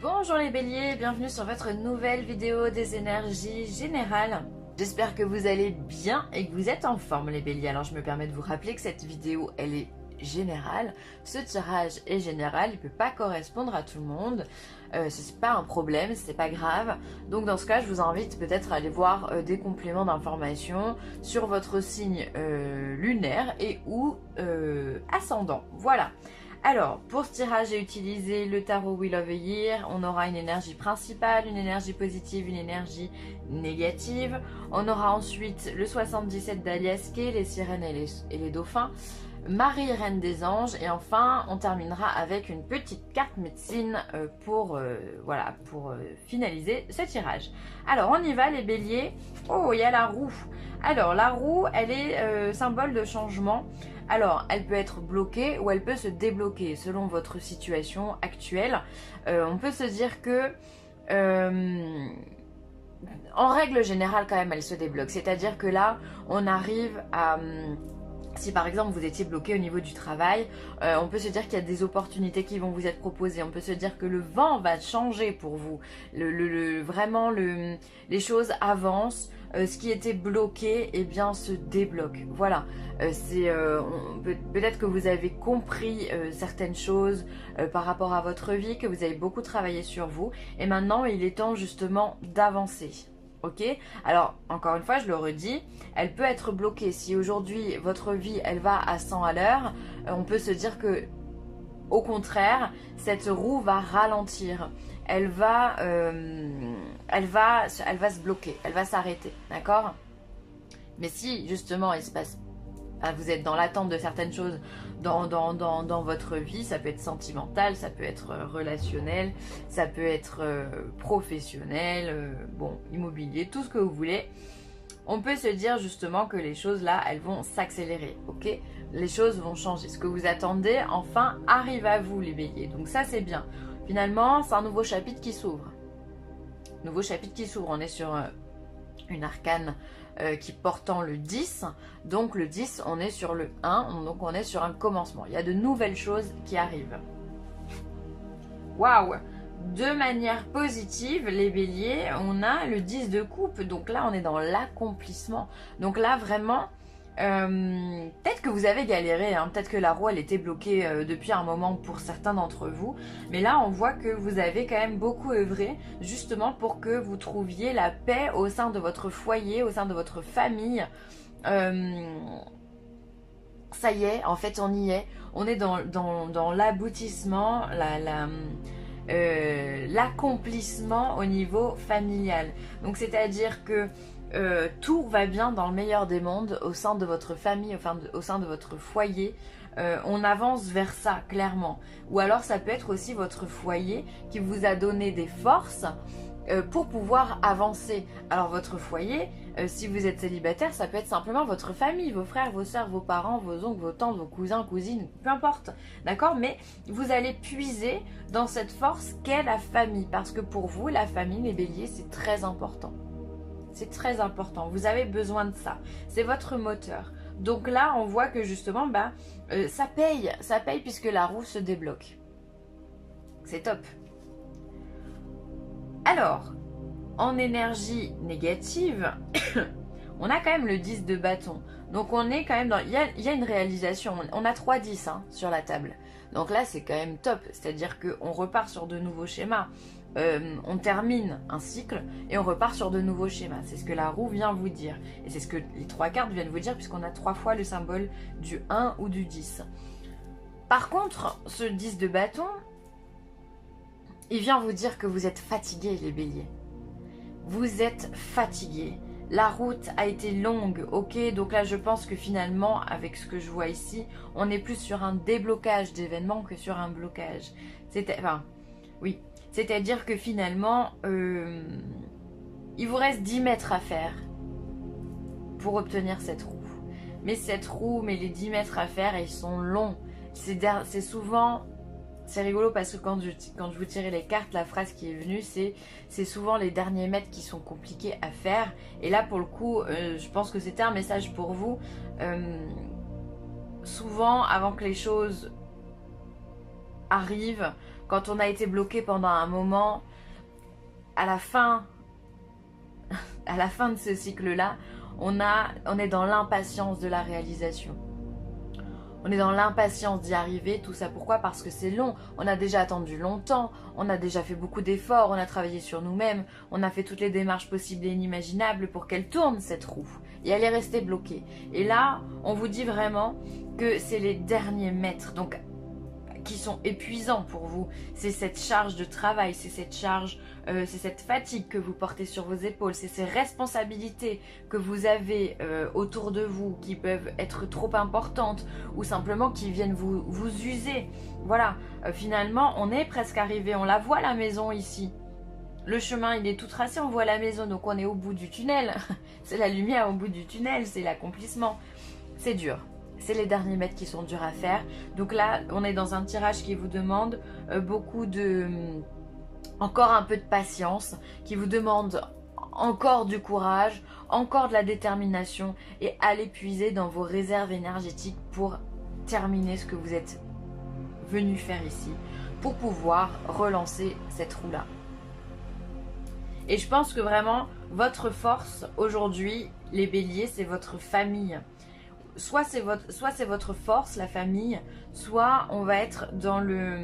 Bonjour les béliers, bienvenue sur votre nouvelle vidéo des énergies générales. J'espère que vous allez bien et que vous êtes en forme les béliers. Alors je me permets de vous rappeler que cette vidéo elle est générale. Ce tirage est général, il ne peut pas correspondre à tout le monde. C'est pas un problème, c'est pas grave. Donc dans ce cas, je vous invite peut-être à aller voir des compléments d'informations sur votre signe lunaire et ou ascendant. Voilà. Alors, pour ce tirage, j'ai utilisé le tarot Wheel of the Year. On aura une énergie principale, une énergie positive, une énergie négative. On aura ensuite le 77 d'Aliaské, les sirènes et les dauphins. Marie, reine des anges. Et enfin, on terminera avec une petite carte médecine pour finaliser ce tirage. Alors, on y va les béliers. Oh, il y a la roue. Alors, la roue, elle est symbole de changement. Alors, elle peut être bloquée ou elle peut se débloquer selon votre situation actuelle. On peut se dire que, en règle générale, quand même, elle se débloque. C'est-à-dire que là, on arrive à... Si par exemple vous étiez bloqué au niveau du travail, on peut se dire qu'il y a des opportunités qui vont vous être proposées. On peut se dire que le vent va changer pour vous. Vraiment, les choses avancent. Ce qui était bloqué, eh bien, se débloque. Voilà. Peut-être que vous avez compris certaines choses par rapport à votre vie, que vous avez beaucoup travaillé sur vous. Et maintenant, il est temps justement d'avancer. Ok, alors encore une fois je le redis, elle peut être bloquée. Si aujourd'hui votre vie elle va à 100 à l'heure, on peut se dire que au contraire cette roue va ralentir, elle va se bloquer, elle va s'arrêter, d'accord? Mais si justement il se passe, vous êtes dans l'attente de certaines choses dans votre vie, ça peut être sentimental, ça peut être relationnel, ça peut être professionnel, immobilier, tout ce que vous voulez. On peut se dire justement que les choses là, elles vont s'accélérer, ok? Les choses vont changer. Ce que vous attendez, enfin, arrive à vous les béliers. Donc ça, c'est bien. Finalement, c'est un nouveau chapitre qui s'ouvre. Nouveau chapitre qui s'ouvre. On est sur une arcane qui portant le 10. Donc le 10, on est sur le 1. Donc on est sur un commencement. Il y a de nouvelles choses qui arrivent. Waouh! De manière positive, les béliers, on a le 10 de coupe. Donc là, on est dans l'accomplissement. Donc là, vraiment, peut-être que vous avez galéré. Hein, peut-être que la roue, elle était bloquée depuis un moment pour certains d'entre vous. Mais là, on voit que vous avez quand même beaucoup œuvré justement pour que vous trouviez la paix au sein de votre foyer, au sein de votre famille. Ça y est, en fait, on y est. On est dans l'aboutissement, l'accomplissement au niveau familial. Donc c'est-à-dire que tout va bien dans le meilleur des mondes au sein de votre famille, au sein de votre foyer. On avance vers ça clairement. Ou alors ça peut être aussi votre foyer qui vous a donné des forces pour pouvoir avancer. Alors votre foyer, si vous êtes célibataire, ça peut être simplement votre famille, vos frères, vos soeurs, vos parents, vos oncles, vos tantes, vos cousins, cousines, peu importe, d'accord? Mais vous allez puiser dans cette force qu'est la famille, parce que pour vous, la famille, les béliers, c'est très important. C'est très important, vous avez besoin de ça, c'est votre moteur. Donc là, on voit que justement, ça paye puisque la roue se débloque. C'est top. Alors, en énergie négative, on a quand même le 10 de bâton. Donc on est quand même dans... Il y a une réalisation. On a 3 10 hein, sur la table. Donc là, c'est quand même top. C'est-à-dire qu'on repart sur de nouveaux schémas. On termine un cycle et on repart sur de nouveaux schémas. C'est ce que la roue vient vous dire. Et c'est ce que les 3 cartes viennent vous dire puisqu'on a 3 fois le symbole du 1 ou du 10. Par contre, ce 10 de bâton, il vient vous dire que vous êtes fatigués, les béliers. Vous êtes fatigués. La route a été longue, ok? Donc là, je pense que finalement, avec ce que je vois ici, on est plus sur un déblocage d'événements que sur un blocage. Oui. C'est-à-dire que finalement, il vous reste 10 mètres à faire pour obtenir cette roue. Mais les 10 mètres à faire, ils sont longs. C'est souvent... C'est rigolo parce que quand je vous tirais les cartes, la phrase qui est venue, c'est souvent les derniers mètres qui sont compliqués à faire. Et là, pour le coup, je pense que c'était un message pour vous. Souvent, avant que les choses arrivent, quand on a été bloqué pendant un moment, à la fin de ce cycle-là, on est dans l'impatience de la réalisation. On est dans l'impatience d'y arriver, tout ça pourquoi? Parce que c'est long, on a déjà attendu longtemps, on a déjà fait beaucoup d'efforts, on a travaillé sur nous-mêmes, on a fait toutes les démarches possibles et inimaginables pour qu'elle tourne cette roue. Et elle est restée bloquée. Et là, on vous dit vraiment que c'est les derniers mètres, donc qui sont épuisants pour vous. C'est cette charge de travail, c'est cette charge, c'est cette fatigue que vous portez sur vos épaules, c'est ces responsabilités que vous avez autour de vous qui peuvent être trop importantes ou simplement qui viennent vous user. Voilà, finalement, on est presque arrivé, on la voit la maison ici. Le chemin, il est tout tracé, on voit la maison, donc on est au bout du tunnel. C'est la lumière au bout du tunnel, c'est l'accomplissement. C'est dur. C'est les derniers mètres qui sont durs à faire. Donc là, on est dans un tirage qui vous demande encore un peu de patience, qui vous demande encore du courage, encore de la détermination et aller puiser dans vos réserves énergétiques pour terminer ce que vous êtes venu faire ici, pour pouvoir relancer cette roue-là. Et je pense que vraiment, votre force aujourd'hui, les béliers, c'est votre famille. Soit c'est votre force, la famille, soit on va être dans le...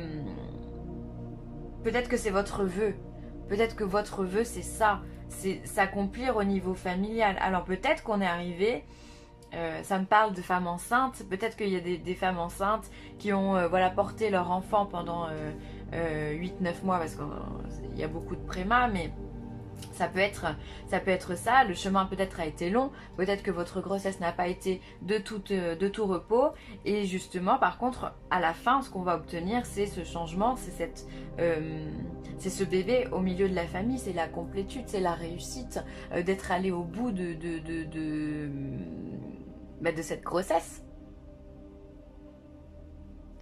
Peut-être que c'est votre vœu. Peut-être que votre vœu, c'est ça. C'est s'accomplir au niveau familial. Alors peut-être qu'on est arrivé... ça me parle de femmes enceintes. Peut-être qu'il y a des femmes enceintes qui ont porté leur enfant pendant 8-9 mois, parce qu'il y a beaucoup de prémas, mais... Ça peut être ça, le chemin peut-être a été long, peut-être que votre grossesse n'a pas été de tout repos, et justement par contre à la fin ce qu'on va obtenir c'est ce changement, c'est ce bébé au milieu de la famille, c'est la complétude, c'est la réussite, d'être allé au bout de cette grossesse.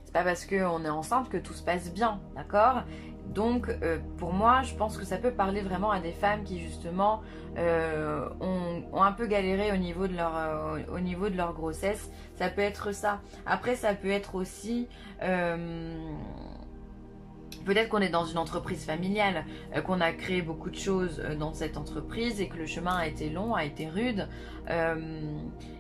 C'est pas parce qu'on est enceinte que tout se passe bien, d'accord? Donc pour moi je pense que ça peut parler vraiment à des femmes qui justement ont un peu galéré au niveau de leur grossesse. Ça peut être ça. Après ça peut être aussi peut-être qu'on est dans une entreprise familiale, qu'on a créé beaucoup de choses dans cette entreprise et que le chemin a été long, a été rude.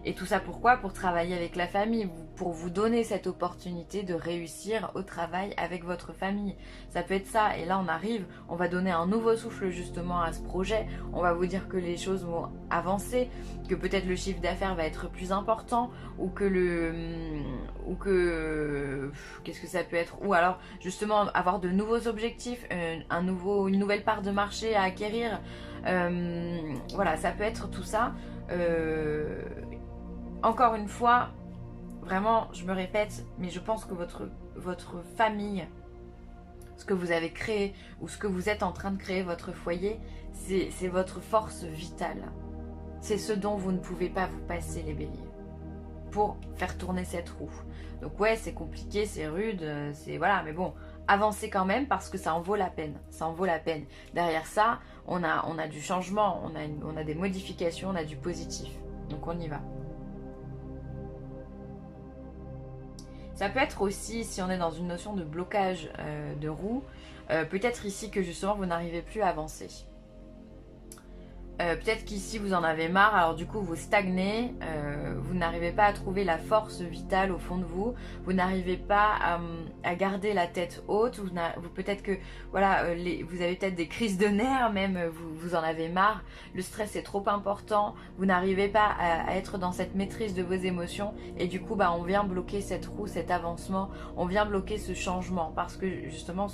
Et tout ça pourquoi? Pour travailler avec la famille, pour vous donner cette opportunité de réussir au travail avec votre famille. Ça peut être ça. Et là on arrive, on va donner un nouveau souffle justement à ce projet. On va vous dire que les choses vont avancer, que peut-être le chiffre d'affaires va être plus important, ou que qu'est-ce que ça peut être? Ou alors justement avoir de nouveaux objectifs, une nouvelle part de marché à acquérir. Voilà, ça peut être tout ça. Encore une fois, vraiment, je me répète, mais je pense que votre famille, ce que vous avez créé ou ce que vous êtes en train de créer, votre foyer, c'est votre force vitale. C'est ce dont vous ne pouvez pas vous passer, les béliers, pour faire tourner cette roue. Donc ouais, c'est compliqué, c'est rude, c'est voilà, mais bon, avancez quand même parce que ça en vaut la peine. Ça en vaut la peine. Derrière ça, on a du changement, on a des modifications, on a du positif. Donc on y va. Ça peut être aussi, si on est dans une notion de blocage de roue, peut-être ici que justement vous n'arrivez plus à avancer. Peut-être qu'ici vous en avez marre, alors du coup vous stagnez, vous n'arrivez pas à trouver la force vitale au fond de vous, vous n'arrivez pas à garder la tête haute, peut-être que voilà, vous avez peut-être des crises de nerfs même, vous en avez marre, le stress est trop important, vous n'arrivez pas à être dans cette maîtrise de vos émotions et du coup on vient bloquer cette roue, cet avancement, on vient bloquer ce changement parce que justement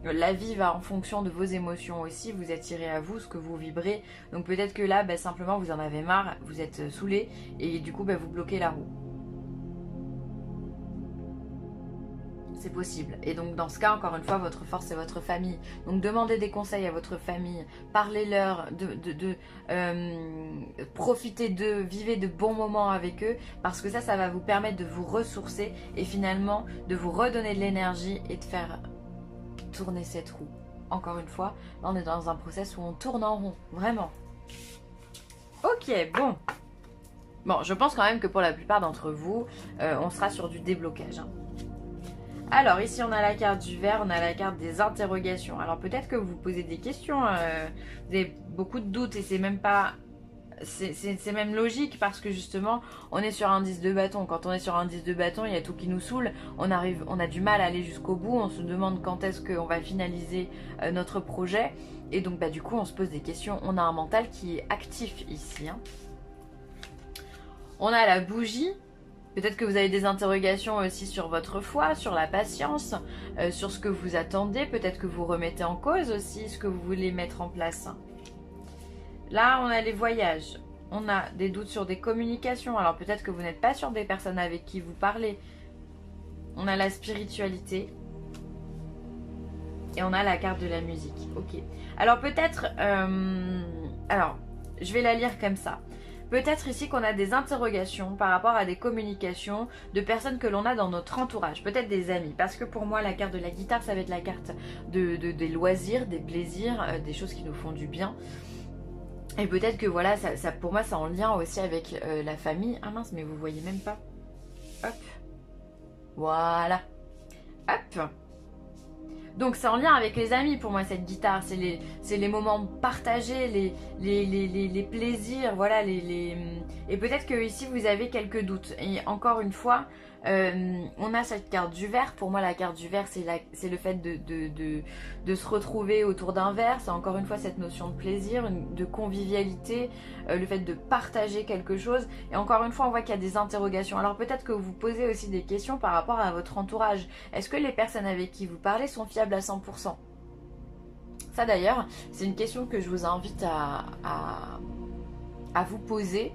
la vie va en fonction de vos émotions aussi, vous attirez à vous ce que vous vibrez. Donc peut-être que là, simplement vous en avez marre, vous êtes saoulé et du coup vous bloquez la roue. C'est possible. Et donc dans ce cas, encore une fois, votre force c'est votre famille. Donc demandez des conseils à votre famille, parlez-leur, profitez d'eux, vivez de bons moments avec eux, parce que ça va vous permettre de vous ressourcer et finalement de vous redonner de l'énergie et de faire tourner cette roue. Encore une fois, là on est dans un process où on tourne en rond, vraiment. Ok, bon. Bon, je pense quand même que pour la plupart d'entre vous, on sera sur du déblocage. Alors ici on a la carte du verre, on a la carte des interrogations. Alors peut-être que vous vous posez des questions, vous avez beaucoup de doutes et c'est même pas... C'est même logique parce que justement on est sur un 10 de bâton. Quand on est sur un 10 de bâton, il y a tout qui nous saoule. On a du mal à aller jusqu'au bout. On se demande quand est-ce qu'on va finaliser notre projet. Et donc bah, du coup on se pose des questions. On a un mental qui est actif ici. Hein. On a la bougie. Peut-être que vous avez des interrogations aussi sur votre foi, sur la patience, sur ce que vous attendez. Peut-être que vous remettez en cause aussi ce que vous voulez mettre en place. Là, on a les voyages. On a des doutes sur des communications. Alors peut-être que vous n'êtes pas sûr des personnes avec qui vous parlez. On a la spiritualité. Et on a la carte de la musique. Ok. Alors peut-être... alors, je vais la lire comme ça. Peut-être ici qu'on a des interrogations par rapport à des communications de personnes que l'on a dans notre entourage, peut-être des amis. Parce que pour moi, la carte de la guitare, ça va être la carte des loisirs, des plaisirs, des choses qui nous font du bien. Et peut-être que voilà, ça, pour moi, c'est en lien aussi avec la famille. Ah mince, mais vous voyez même pas. Hop. Voilà. Hop. Donc c'est en lien avec les amis pour moi cette guitare, c'est les moments partagés, les plaisirs, voilà, et peut-être que ici vous avez quelques doutes. Et encore une fois, on a cette carte du verre. Pour moi la carte du verre c'est le fait de se retrouver autour d'un verre, c'est encore une fois cette notion de plaisir, de convivialité, le fait de partager quelque chose. Et encore une fois on voit qu'il y a des interrogations. Alors peut-être que vous posez aussi des questions par rapport à votre entourage. Est-ce que les personnes avec qui vous parlez sont fiables à 100%? Ça d'ailleurs, c'est une question que je vous invite à vous poser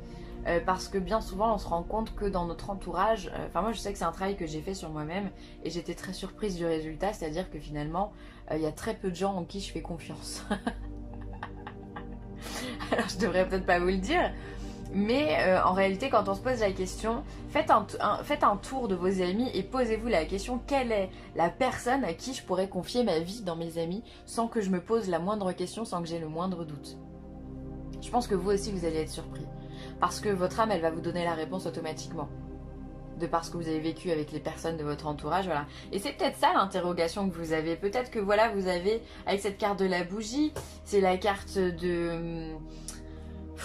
parce que bien souvent on se rend compte que dans notre entourage, enfin moi je sais que c'est un travail que j'ai fait sur moi-même et j'étais très surprise du résultat, c'est-à-dire que finalement il y a très peu de gens en qui je fais confiance. Alors je devrais peut-être pas vous le dire, mais en réalité quand on se pose la question, faites un tour de vos amis et posez-vous la question: quelle est la personne à qui je pourrais confier ma vie dans mes amis sans que je me pose la moindre question, sans que j'ai le moindre doute? Je pense que vous aussi vous allez être surpris. Parce que votre âme, elle va vous donner la réponse automatiquement. De par ce que vous avez vécu avec les personnes de votre entourage, voilà. Et c'est peut-être ça l'interrogation que vous avez. Peut-être que voilà, vous avez, avec cette carte de la bougie, c'est la carte de...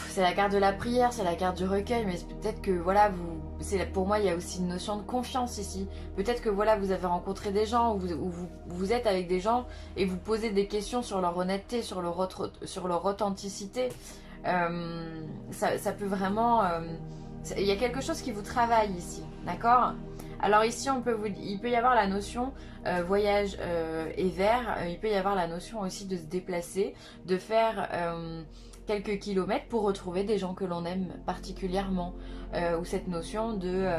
C'est la carte de la prière, c'est la carte du recueil, mais peut-être que voilà, pour moi, il y a aussi une notion de confiance ici. Peut-être que voilà, vous avez rencontré des gens, ou vous êtes avec des gens, et vous posez des questions sur leur honnêteté, sur leur authenticité. Ça peut vraiment... il y a quelque chose qui vous travaille ici, d'accord? Alors ici, il peut y avoir la notion voyage et verre. Il peut y avoir la notion aussi de se déplacer, de faire quelques kilomètres pour retrouver des gens que l'on aime particulièrement. Ou cette notion de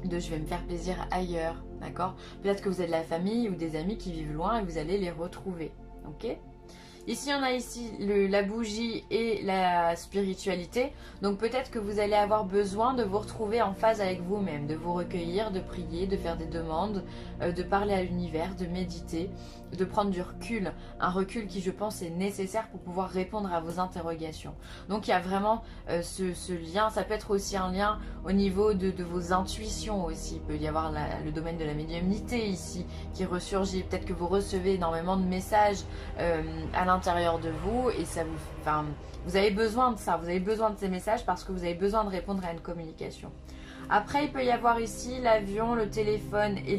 je vais me faire plaisir ailleurs, d'accord? Peut-être que vous avez de la famille ou des amis qui vivent loin et vous allez les retrouver, ok? Ici, on a ici la bougie et la spiritualité. Donc peut-être que vous allez avoir besoin de vous retrouver en phase avec vous-même, de vous recueillir, de prier, de faire des demandes, de parler à l'univers, de méditer, de prendre du recul. Un recul qui, je pense, est nécessaire pour pouvoir répondre à vos interrogations. Donc il y a vraiment ce lien. Ça peut être aussi un lien au niveau de vos intuitions aussi. Il peut y avoir le domaine de la médiumnité ici qui ressurgit. Peut-être que vous recevez énormément de messages à l'intérieur de vous et ça vous avez besoin de ça, vous avez besoin de ces messages parce que vous avez besoin de répondre à une communication. Après, il peut y avoir ici l'avion, le téléphone et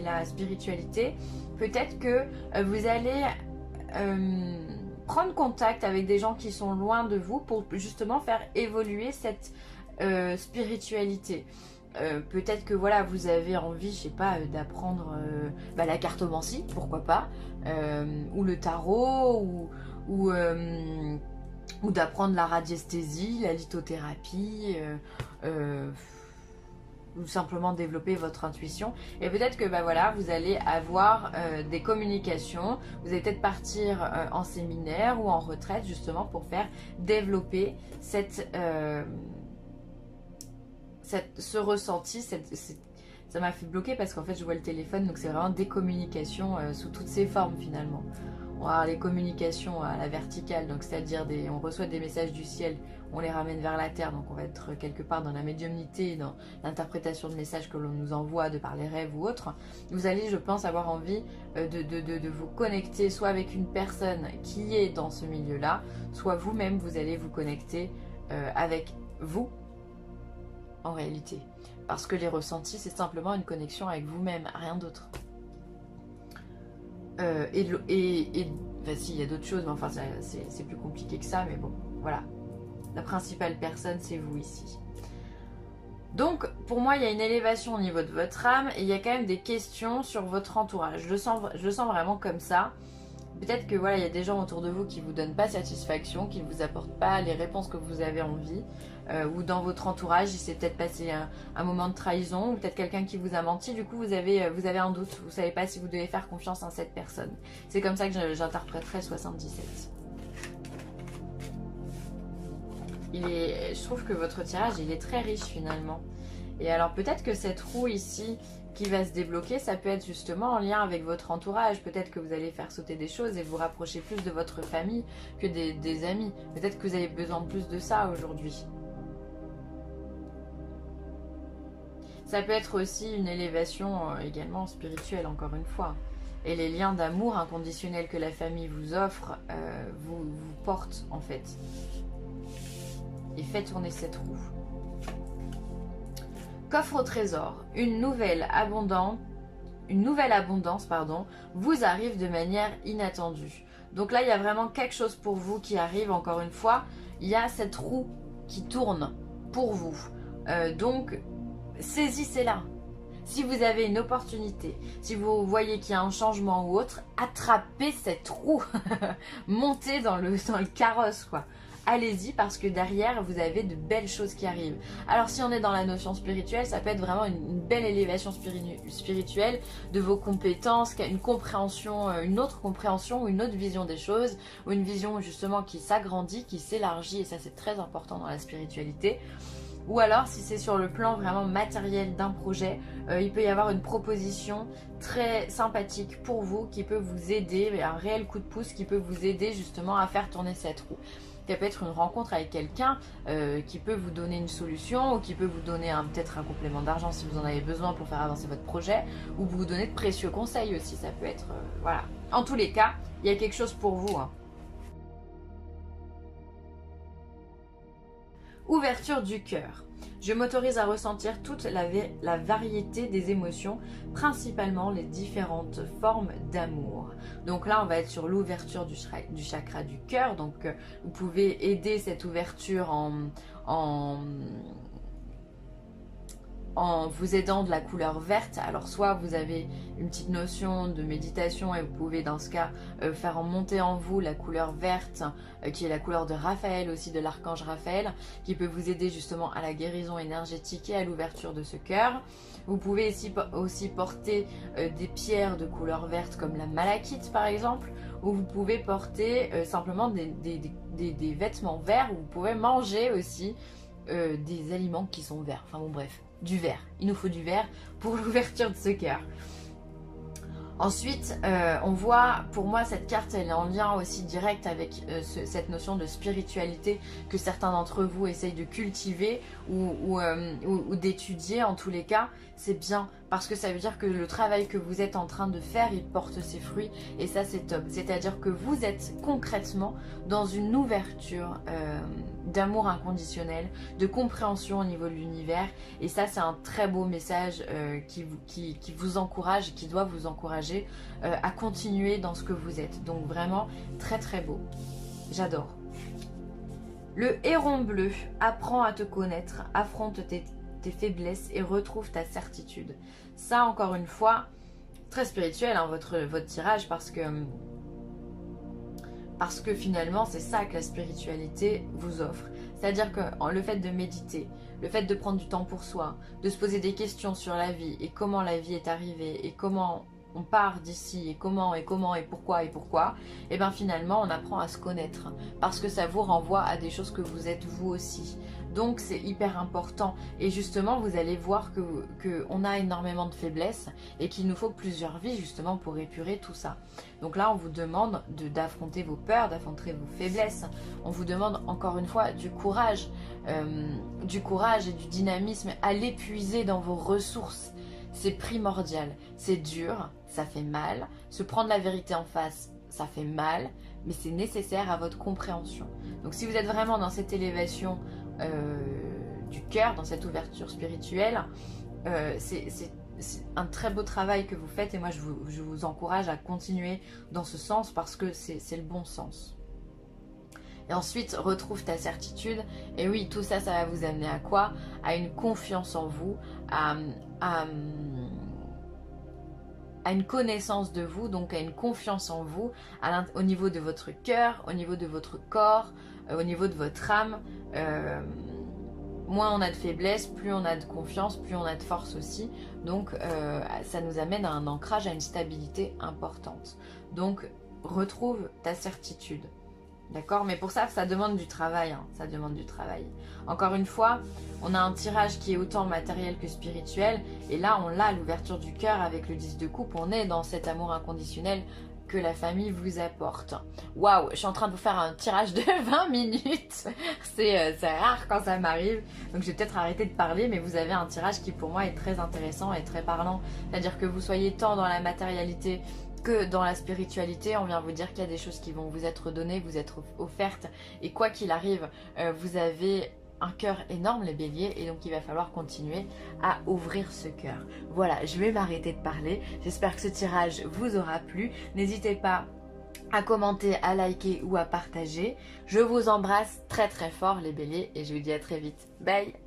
la spiritualité. Peut-être que vous allez prendre contact avec des gens qui sont loin de vous pour justement faire évoluer cette spiritualité. Peut-être que voilà, vous avez envie, je sais pas, d'apprendre la cartomancie, pourquoi pas, ou le tarot, ou d'apprendre la radiesthésie, la lithothérapie, ou simplement développer votre intuition. Et peut-être que voilà, vous allez avoir des communications, vous allez peut-être partir en séminaire ou en retraite justement pour faire développer ce ressenti, ça m'a fait bloquer parce qu'en fait je vois le téléphone, donc c'est vraiment des communications sous toutes ses formes finalement. On va avoir les communications à la verticale, donc c'est-à-dire on reçoit des messages du ciel, on les ramène vers la terre, donc on va être quelque part dans la médiumnité, dans l'interprétation de messages que l'on nous envoie de par les rêves ou autres. Vous allez, je pense, avoir envie de vous connecter soit avec une personne qui est dans ce milieu-là, soit vous-même, vous allez vous connecter avec vous en réalité. Parce que les ressentis, c'est simplement une connexion avec vous-même, rien d'autre. Enfin, si, il y a d'autres choses, mais enfin, c'est plus compliqué que ça, mais bon, voilà. La principale personne, c'est vous ici. Donc, pour moi, il y a une élévation au niveau de votre âme et il y a quand même des questions sur votre entourage. Je le sens vraiment comme ça. Peut-être que voilà, il y a des gens autour de vous qui ne vous donnent pas satisfaction, qui ne vous apportent pas les réponses que vous avez envie. Ou dans votre entourage, il s'est peut-être passé un moment de trahison, ou peut-être quelqu'un qui vous a menti, du coup vous avez un doute, vous ne savez pas si vous devez faire confiance en cette personne. C'est comme ça que j'interpréterai 77. Je trouve que votre tirage, il est très riche finalement. Et alors peut-être que cette roue ici qui va se débloquer, ça peut être justement en lien avec votre entourage. Peut-être que vous allez faire sauter des choses et vous rapprocher plus de votre famille que des amis. Peut-être que vous avez besoin de plus de ça aujourd'hui. Ça peut être aussi une élévation également spirituelle, encore une fois. Et les liens d'amour inconditionnel que la famille vous offre vous portent en fait. Et fait tourner cette roue. Coffre au trésor, une nouvelle abondance vous arrive de manière inattendue. Donc là, il y a vraiment quelque chose pour vous qui arrive, encore une fois. Il y a cette roue qui tourne pour vous. Donc, saisissez-la. Si vous avez une opportunité, si vous voyez qu'il y a un changement ou autre, attrapez cette roue. Montez dans le carrosse, quoi. Allez-y parce que derrière, vous avez de belles choses qui arrivent. Alors si on est dans la notion spirituelle, ça peut être vraiment une belle élévation spirituelle de vos compétences, une compréhension, une autre compréhension ou une autre vision des choses, ou une vision justement qui s'agrandit, qui s'élargit, et ça c'est très important dans la spiritualité. Ou alors, si c'est sur le plan vraiment matériel d'un projet, il peut y avoir une proposition très sympathique pour vous qui peut vous aider, un réel coup de pouce qui peut vous aider justement à faire tourner cette roue. Ça peut être une rencontre avec quelqu'un qui peut vous donner une solution ou qui peut vous donner peut-être un complément d'argent si vous en avez besoin pour faire avancer votre projet, ou vous donner de précieux conseils aussi, ça peut être... voilà. En tous les cas, il y a quelque chose pour vous, hein. Ouverture du cœur. Je m'autorise à ressentir toute la variété des émotions, principalement les différentes formes d'amour. Donc là, on va être sur l'ouverture du chakra du cœur. Donc, vous pouvez aider cette ouverture en vous aidant de la couleur verte. Alors soit vous avez une petite notion de méditation et vous pouvez dans ce cas faire monter en vous la couleur verte qui est la couleur de Raphaël aussi, de l'archange Raphaël, qui peut vous aider justement à la guérison énergétique et à l'ouverture de ce cœur. Vous pouvez aussi porter des pierres de couleur verte comme la malachite par exemple, ou vous pouvez porter simplement des vêtements verts, ou vous pouvez manger aussi des aliments qui sont verts. Enfin bon bref, du vert. Il nous faut du vert pour l'ouverture de ce cœur. Ensuite, on voit, pour moi, cette carte, elle est en lien aussi direct avec cette notion de spiritualité que certains d'entre vous essayent de cultiver ou d'étudier. En tous les cas, c'est bien parce que ça veut dire que le travail que vous êtes en train de faire, il porte ses fruits et ça, c'est top. C'est-à-dire que vous êtes concrètement dans une ouverture d'amour inconditionnel, de compréhension au niveau de l'univers, et ça, c'est un très beau message qui vous encourage, qui doit vous encourager à continuer dans ce que vous êtes. Donc vraiment très très beau, j'adore. Le héron bleu, apprends à te connaître, affronte tes faiblesses et retrouve ta certitude. Ça, encore une fois, très spirituel hein, votre tirage, parce que finalement c'est ça que la spiritualité vous offre. C'est-à-dire que le fait de méditer, le fait de prendre du temps pour soi, de se poser des questions sur la vie et comment la vie est arrivée et comment on part d'ici et comment et pourquoi, et bien finalement on apprend à se connaître parce que ça vous renvoie à des choses que vous êtes vous aussi. Donc c'est hyper important. Et justement, vous allez voir que on a énormément de faiblesses et qu'il nous faut plusieurs vies justement pour épurer tout ça. Donc là, on vous demande d'affronter vos peurs, d'affronter vos faiblesses. On vous demande encore une fois du courage et du dynamisme à l'épuiser dans vos ressources. C'est primordial, c'est dur, ça fait mal. Se prendre la vérité en face, ça fait mal, mais c'est nécessaire à votre compréhension. Donc si vous êtes vraiment dans cette élévation du cœur, dans cette ouverture spirituelle, c'est un très beau travail que vous faites et moi je vous encourage à continuer dans ce sens parce que c'est le bon sens. Et ensuite, retrouve ta certitude. Et oui, tout ça, ça va vous amener à quoi? À une confiance en vous, à une connaissance de vous, donc à une confiance en vous, au niveau de votre cœur, au niveau de votre corps, au niveau de votre âme. Moins on a de faiblesse, plus on a de confiance, plus on a de force aussi. Donc ça nous amène à un ancrage, à une stabilité importante. Donc retrouve ta certitude. D'accord? Mais pour ça, ça demande du travail. Hein. Ça demande du travail. Encore une fois, on a un tirage qui est autant matériel que spirituel. Et là, on a l'ouverture du cœur avec le 10 de coupe. On est dans cet amour inconditionnel que la famille vous apporte. Waouh, je suis en train de vous faire un tirage de 20 minutes. C'est rare quand ça m'arrive. Donc je vais peut-être arrêter de parler, mais vous avez un tirage qui pour moi est très intéressant et très parlant. C'est-à-dire que vous soyez tant dans la matérialité que dans la spiritualité, on vient vous dire qu'il y a des choses qui vont vous être données, vous être offertes. Et quoi qu'il arrive, vous avez un cœur énorme les béliers et donc il va falloir continuer à ouvrir ce cœur. Voilà, je vais m'arrêter de parler. J'espère que ce tirage vous aura plu. N'hésitez pas à commenter, à liker ou à partager. Je vous embrasse très très fort les béliers et je vous dis à très vite. Bye!